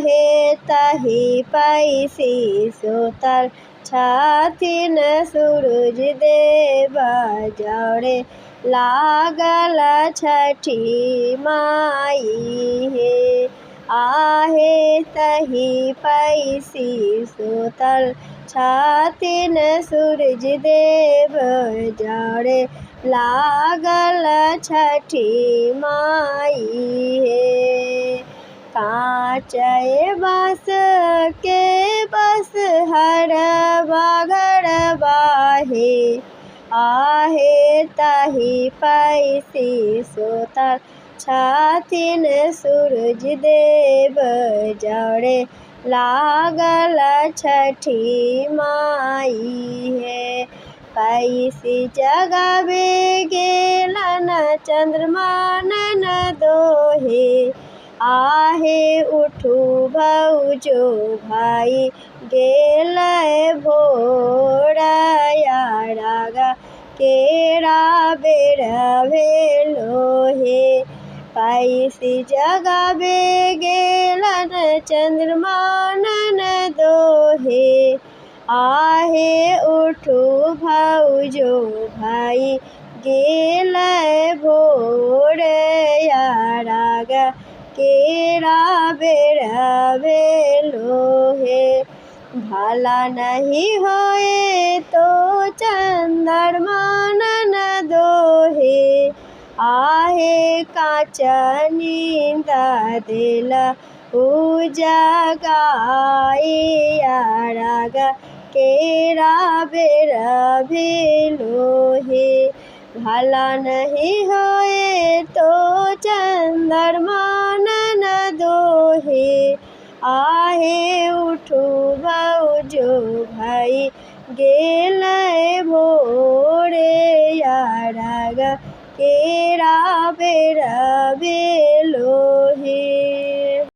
आहे ताही पैसी सुतल छथिन सूरज देवा जड़े लागल छठी माई हे। आहे तही पैसी सुतल छथिन सूरज देव जड़े लागल छठी माई हे। कांचय बाँस के बस हर बाघर बाहे आहे ताही पैसी सुतल छथिन सूरज देव जड़े लागल छठी माई हे। पैसी जगावे गेलन चंद्रमा नन दोहे आहे उठू भौजो भाई गेल भोरया रागा केरा बेर भेलो हे। पैसी जगावे गेलन चंद्रमा नन दोहे आहे उठू भौजो भाई गेल भोरया रागा केरा बेर भेलो हे। भला नहीं होए तो चंद्रमा नन दोहे आहे काचा नींद दिल उजागाइया रागा केरा बेर भेलो हे। भला नहीं होए तो चंद्रमा नन दोहे आहे उठू भौजो भाई गेल भोरया रागा केरा बेर भेलो हे।